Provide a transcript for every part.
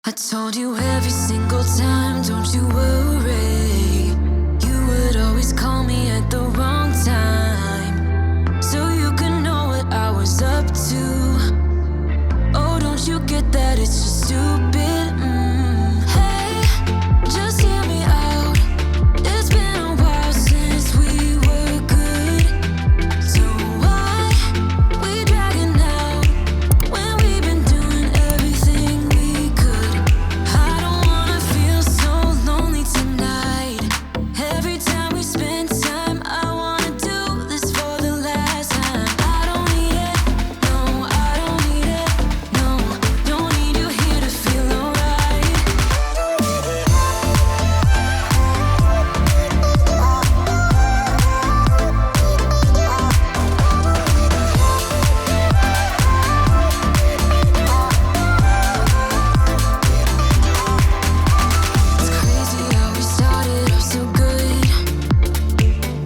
I told you every single time, don't you worry. You would always call me at the wrong time, so you could know what I was up to. Oh, don't you get that it's just stupid? Hey, just hear me out. It's been a while since we were good, so why we dragging out when we've been doing everything we could? I don't wanna feel so lonely tonight. Every time we spend time, I wanna do this for the last time. I don't need it, no, I don't need it, no, don't need you here to feel alright. It's crazy how we started off so good.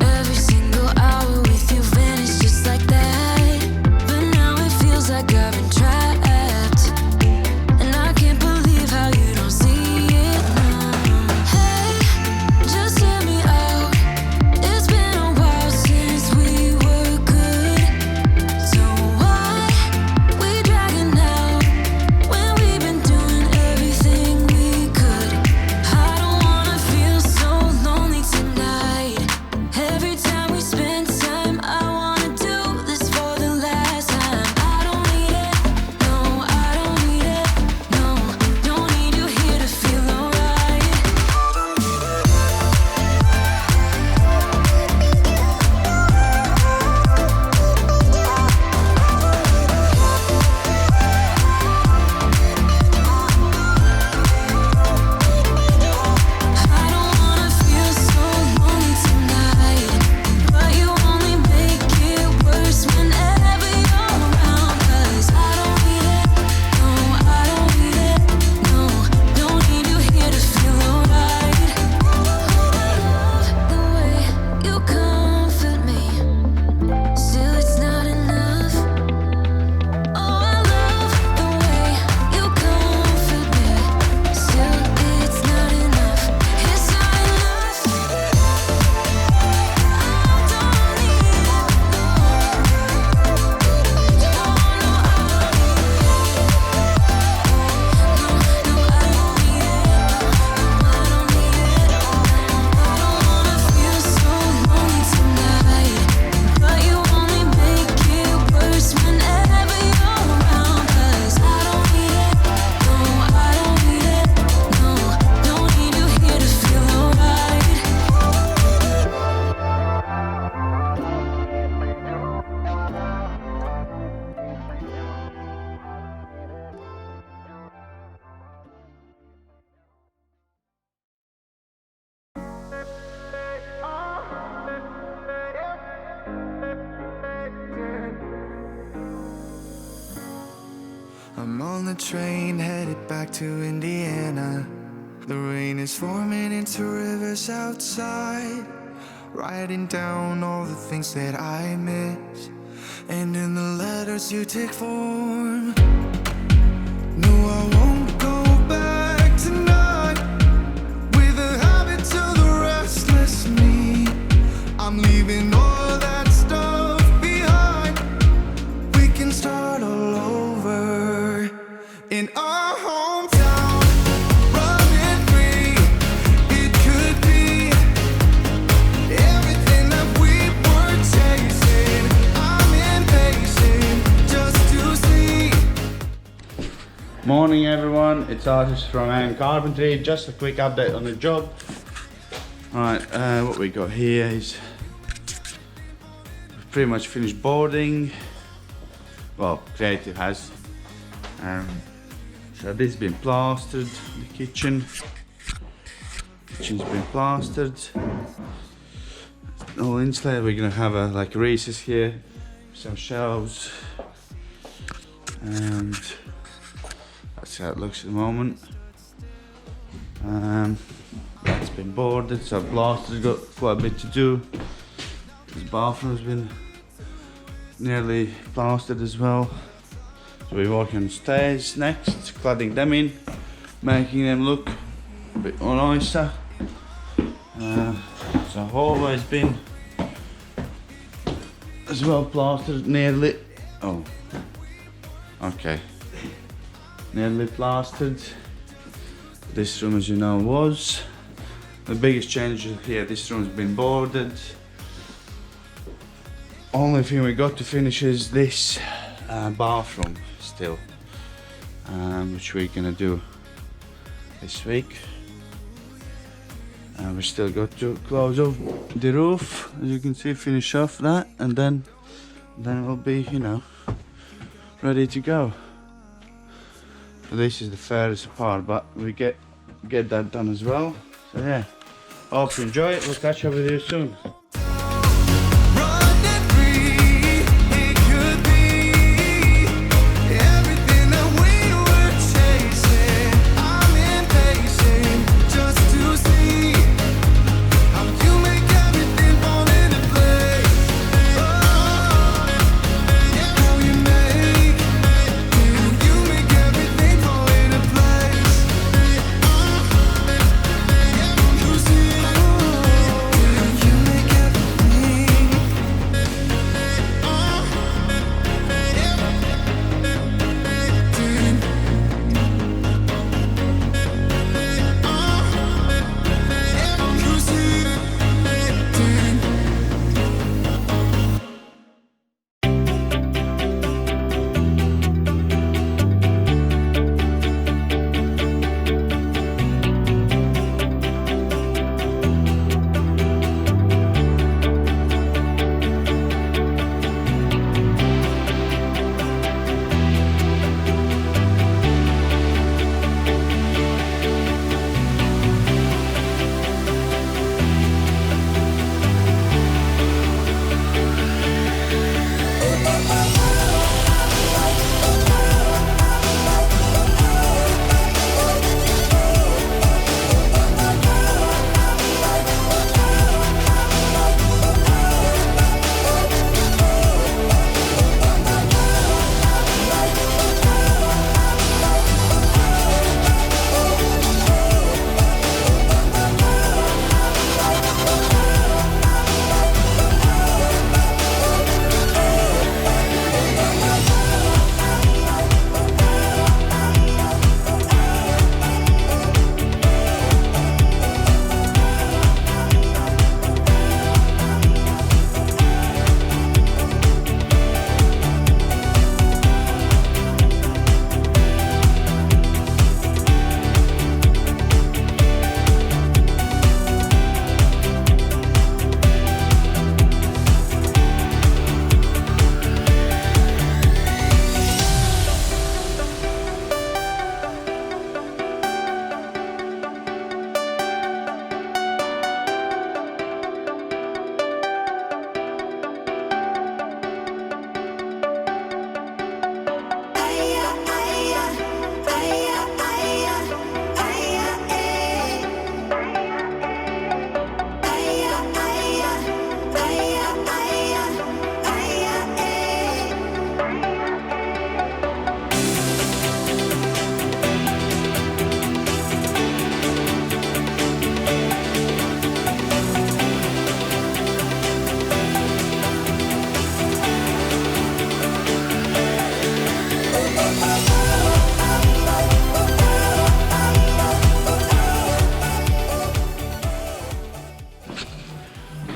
Every single hour with you vanished just like that. But now it feels like I've been trapped, and I can't believe how you don't see it now. Hey, just hear me out. It's been a while since we were good, so why we dragging out when we've been doing everything we could? I don't wanna feel so lonely tonight. Every time we spend time, I wanna do this for the last time. I don't need it, no, I don't need it, no, don't need you here to feel alright. I don't wanna feel so lonely tonight, but you only make it worse whenever you're around. 'Cause I don't need it, no, I don't need it, no, don't need you here to feel alright. I love the way you comfort me, still it's not enough. Oh, I love the way you comfort me, still it's not enough. It's not enough. I don't need it, no, no, no, I don't need it, no, no, I don't need it, no, I don't need it. I don't wanna feel so lonely tonight, but you only make it worse whenever you're around. 'Cause I don't need it, no, I don't need it, no, don't need you here to feel alright. I'm on the train headed back to Indiana. The rain is forming into rivers outside, writing down all the things that I miss, and in the letters you take form. No, I won't go back tonight with the habits of the restless me. I'm leaving all that stuff behind. We can start all over in our hometown, running free. It could be everything that we were chasing. I'm impatient just to see. Morning everyone, it's Artis from Carpentry. Just a quick update on the job. Alright, what we got here is we've pretty much finished boarding. Well, Cre8tive has. So this has been plastered, the kitchen's been plastered. All insulated. We're gonna have a like recess here, some shelves, and that's how it looks at the moment. That's been boarded, so plastered, got quite a bit to do. This bathroom's been nearly plastered as well. So we're working on stairs next, cladding them in. making them look a bit nicer. So hallway's been as well plastered, nearly. Oh, okay, nearly plastered. This room, as you know, was the biggest change here. This room's been boarded. Only thing we got to finish is this bathroom still, which we're gonna do this week. We still got to close off the roof, as you can see, finish off that, and then we'll be, you know, ready to go. This is the furthest part, but we get that done as well. So yeah, hope you enjoy it. We'll catch up with you soon.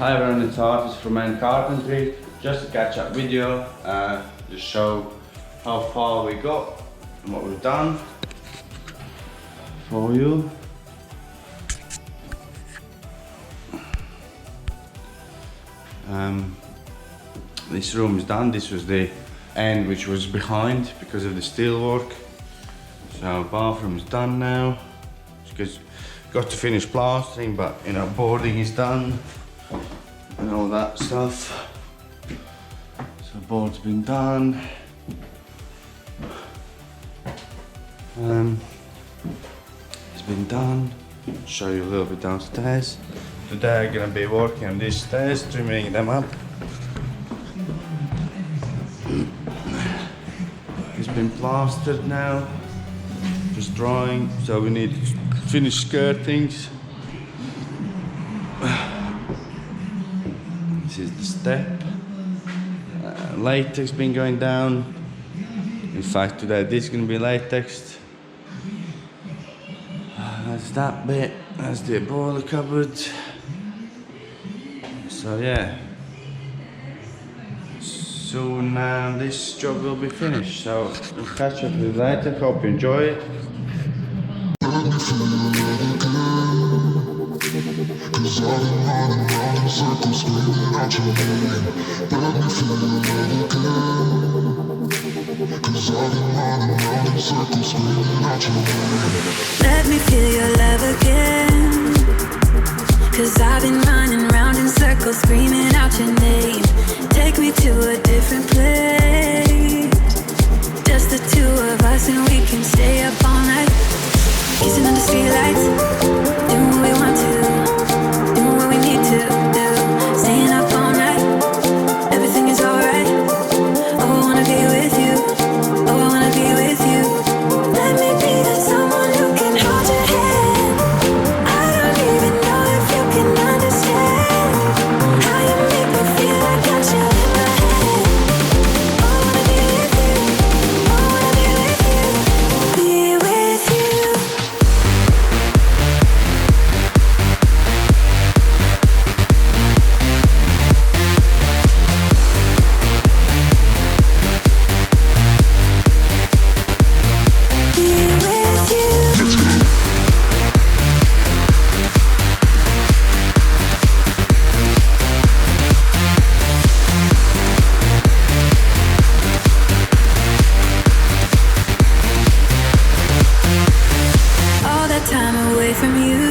Hi everyone, it's Artist from Cre8tive Carpentry. Just a catch-up video, just show how far we got and what we've done for you. This room is done. This was the end which was behind because of the steel work. So bathroom is done now. Because got to finish plastering, but you know, boarding is done and all that stuff. So board's been done. It's been done. Show you a little bit downstairs. Today I'm gonna be working on these stairs, trimming them up. It's been plastered now. just drying, so we need to finish skirtings. This is the step. Latex been going down. In fact, today this is going to be latexed. That's that bit. That's the boiler cupboard. So yeah. Soon this job will be finished. So we'll catch up with you later. Hope you enjoy it. Cause I've been running round in circles screaming out your name. Let me feel your love again. Cause I've been running round in circles screaming out your name. Let me feel your love again. Cause I've been running round in circles screaming out your name. Take me to a different place. Just the two of us and we can stay up all night. Kissing under streetlights, doing what we want to, doing what we need to do. Staying up all night, everything is alright. Oh, I wanna be with you, oh, I wanna be with you. Let me be the someone who can hold your hand. I don't even know if you can understand how you make me feel. I got you in my hand. Oh, I wanna be with you, oh, I wanna be with you, be with you. All that time away from you,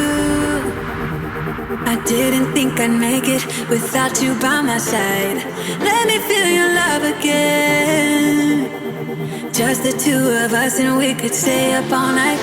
I didn't think I'd make it without you by my side. Let me feel your love again. Just the two of us and we could stay up all night.